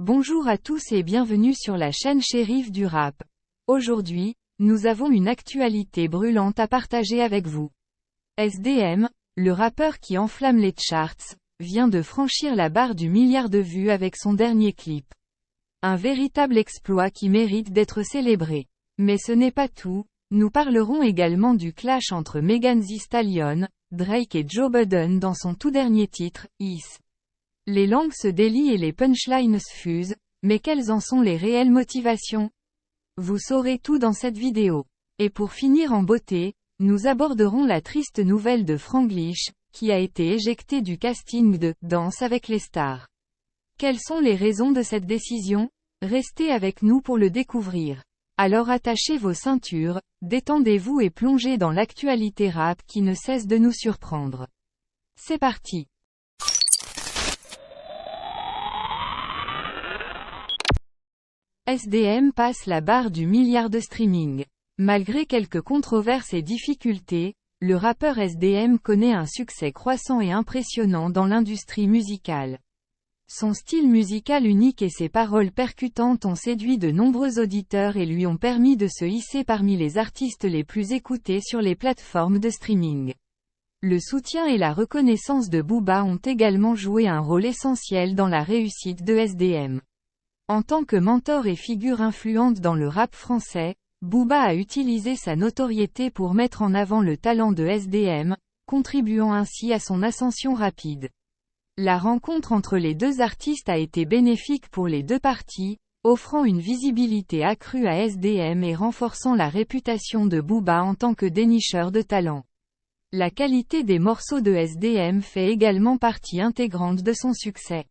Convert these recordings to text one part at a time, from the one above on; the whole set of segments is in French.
Bonjour à tous et bienvenue sur la chaîne Shérif du Rap. Aujourd'hui, nous avons une actualité brûlante à partager avec vous. SDM, le rappeur qui enflamme les charts, vient de franchir la barre du milliard de vues avec son dernier clip. Un véritable exploit qui mérite d'être célébré. Mais ce n'est pas tout, nous parlerons également du clash entre Megan Thee Stallion, Drake et Joe Budden dans son tout dernier titre, Is. Les langues se délient et les punchlines fusent, mais quelles en sont les réelles motivations? Vous saurez tout dans cette vidéo. Et pour finir en beauté, nous aborderons la triste nouvelle de Franglish, qui a été éjecté du casting de Danse avec les stars. Quelles sont les raisons de cette décision? Restez avec nous pour le découvrir. Alors attachez vos ceintures, détendez-vous et plongez dans l'actualité rap qui ne cesse de nous surprendre. C'est parti. SDM passe la barre du milliard de streaming. Malgré quelques controverses et difficultés, le rappeur SDM connaît un succès croissant et impressionnant dans l'industrie musicale. Son style musical unique et ses paroles percutantes ont séduit de nombreux auditeurs et lui ont permis de se hisser parmi les artistes les plus écoutés sur les plateformes de streaming. Le soutien et la reconnaissance de Booba ont également joué un rôle essentiel dans la réussite de SDM. En tant que mentor et figure influente dans le rap français, Booba a utilisé sa notoriété pour mettre en avant le talent de SDM, contribuant ainsi à son ascension rapide. La rencontre entre les deux artistes a été bénéfique pour les deux parties, offrant une visibilité accrue à SDM et renforçant la réputation de Booba en tant que dénicheur de talent. La qualité des morceaux de SDM fait également partie intégrante de son succès.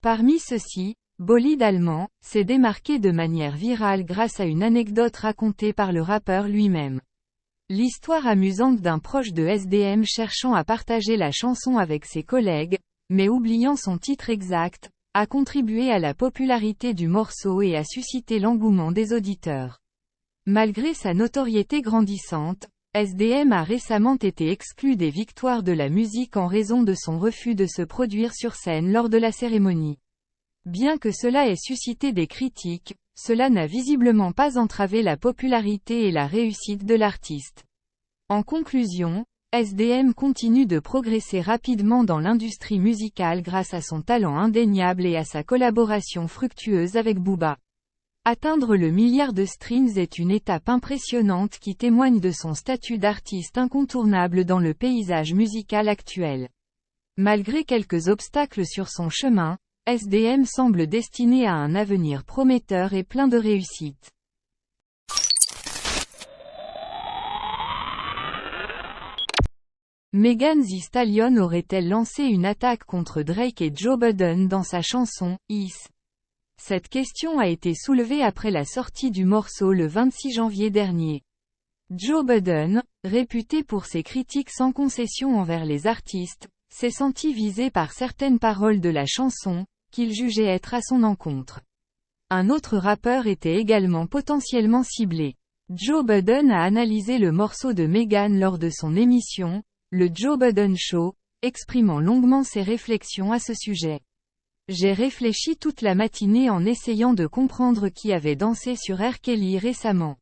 Parmi ceux-ci, Bolide allemand, s'est démarqué de manière virale grâce à une anecdote racontée par le rappeur lui-même. L'histoire amusante d'un proche de SDM cherchant à partager la chanson avec ses collègues, mais oubliant son titre exact, a contribué à la popularité du morceau et a suscité l'engouement des auditeurs. Malgré sa notoriété grandissante, SDM a récemment été exclu des victoires de la musique en raison de son refus de se produire sur scène lors de la cérémonie. Bien que cela ait suscité des critiques, cela n'a visiblement pas entravé la popularité et la réussite de l'artiste. En conclusion, SDM continue de progresser rapidement dans l'industrie musicale grâce à son talent indéniable et à sa collaboration fructueuse avec Booba. Atteindre le milliard de streams est une étape impressionnante qui témoigne de son statut d'artiste incontournable dans le paysage musical actuel. Malgré quelques obstacles sur son chemin, SDM semble destiné à un avenir prometteur et plein de réussite. Megan Thee Stallion aurait-elle lancé une attaque contre Drake et Joe Budden dans sa chanson « Is ». Cette question a été soulevée après la sortie du morceau le 26 janvier dernier. Joe Budden, réputé pour ses critiques sans concession envers les artistes, s'est senti visé par certaines paroles de la chanson, qu'il jugeait être à son encontre. Un autre rappeur était également potentiellement ciblé. Joe Budden a analysé le morceau de Megan lors de son émission, le Joe Budden Show, exprimant longuement ses réflexions à ce sujet. J'ai réfléchi toute la matinée en essayant de comprendre qui avait dansé sur R. Kelly récemment.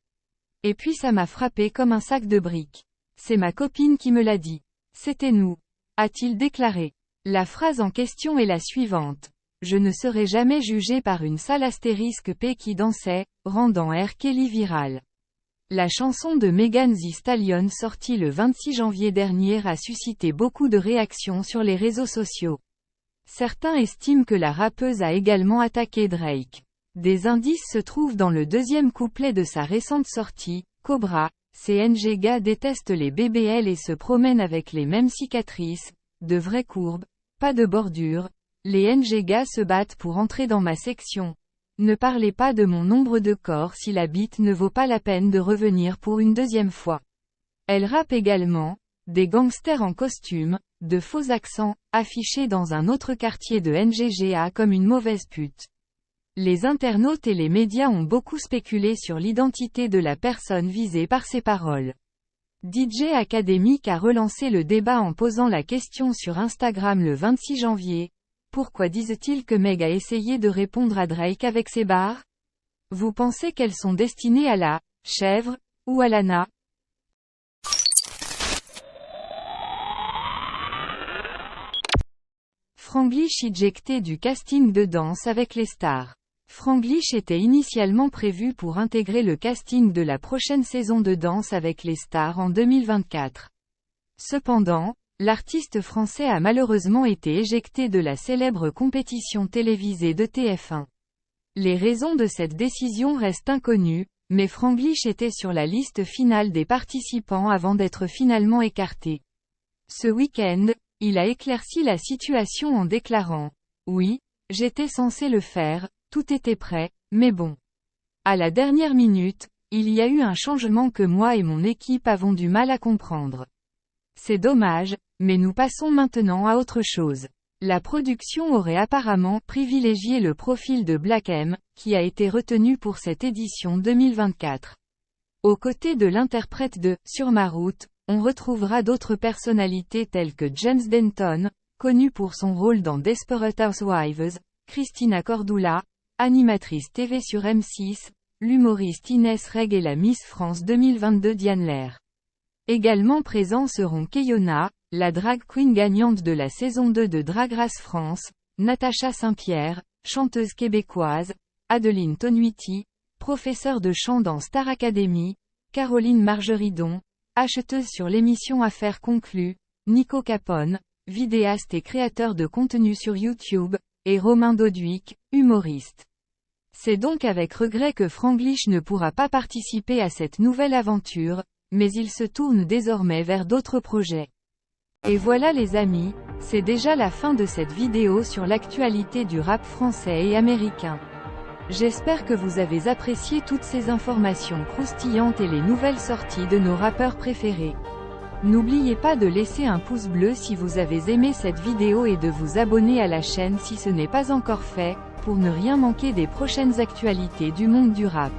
Et puis ça m'a frappé comme un sac de briques. C'est ma copine qui me l'a dit. C'était nous. A-t-il déclaré. La phrase en question est la suivante. Je ne serai jamais jugé par une sale astérisque P qui dansait, rendant R. Kelly viral. La chanson de Megan Thee Stallion sortie le 26 janvier dernier a suscité beaucoup de réactions sur les réseaux sociaux. Certains estiment que la rappeuse a également attaqué Drake. Des indices se trouvent dans le deuxième couplet de sa récente sortie, Cobra. Ces NGA détestent les BBL et se promènent avec les mêmes cicatrices, de vraies courbes, pas de bordure. Les NGA se battent pour entrer dans ma section. Ne parlez pas de mon nombre de corps si la bite ne vaut pas la peine de revenir pour une deuxième fois. Elle rappe également, des gangsters en costume, de faux accents, affichés dans un autre quartier de NGA comme une mauvaise pute. Les internautes et les médias ont beaucoup spéculé sur l'identité de la personne visée par ces paroles. DJ Academic a relancé le débat en posant la question sur Instagram le 26 janvier. Pourquoi disent-ils que Meg a essayé de répondre à Drake avec ses barres? Vous pensez qu'elles sont destinées à la chèvre ou à l'âne? Franglish éjecté du casting de Danse avec les stars. Franglish était initialement prévu pour intégrer le casting de la prochaine saison de Danse avec les stars en 2024. Cependant, l'artiste français a malheureusement été éjecté de la célèbre compétition télévisée de TF1. Les raisons de cette décision restent inconnues, mais Franglish était sur la liste finale des participants avant d'être finalement écarté. Ce week-end, il a éclairci la situation en déclarant « Oui, j'étais censé le faire, tout était prêt, mais bon. À la dernière minute, il y a eu un changement que moi et mon équipe avons du mal à comprendre. C'est dommage, mais nous passons maintenant à autre chose. » La production aurait apparemment privilégié le profil de Black M, qui a été retenu pour cette édition 2024. Aux côtés de l'interprète de « Sur ma route », on retrouvera d'autres personnalités telles que James Denton, connu pour son rôle dans Desperate Housewives, Christina Cordula, animatrice TV sur M6, l'humoriste Inès Reg et la Miss France 2022 Diane Lair. Également présents seront Keyona, la drag queen gagnante de la saison 2 de Drag Race France, Natacha Saint-Pierre, chanteuse québécoise, Adeline Tonuiti, professeure de chant dans Star Academy, Caroline Margeridon, acheteuse sur l'émission Affaires conclues, Nico Capone, vidéaste et créateur de contenu sur YouTube, et Romain Doduic, humoriste. C'est donc avec regret que Franglish ne pourra pas participer à cette nouvelle aventure, mais il se tourne désormais vers d'autres projets. Et voilà les amis, c'est déjà la fin de cette vidéo sur l'actualité du rap français et américain. J'espère que vous avez apprécié toutes ces informations croustillantes et les nouvelles sorties de nos rappeurs préférés. N'oubliez pas de laisser un pouce bleu si vous avez aimé cette vidéo et de vous abonner à la chaîne si ce n'est pas encore fait, pour ne rien manquer des prochaines actualités du monde du rap.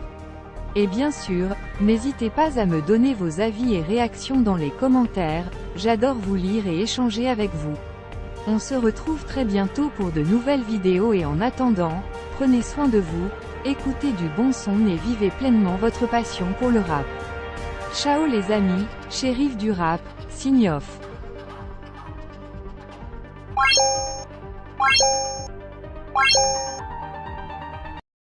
Et bien sûr, n'hésitez pas à me donner vos avis et réactions dans les commentaires, j'adore vous lire et échanger avec vous. On se retrouve très bientôt pour de nouvelles vidéos et en attendant, prenez soin de vous, écoutez du bon son et vivez pleinement votre passion pour le rap. Ciao les amis, shérif du rap, sign off.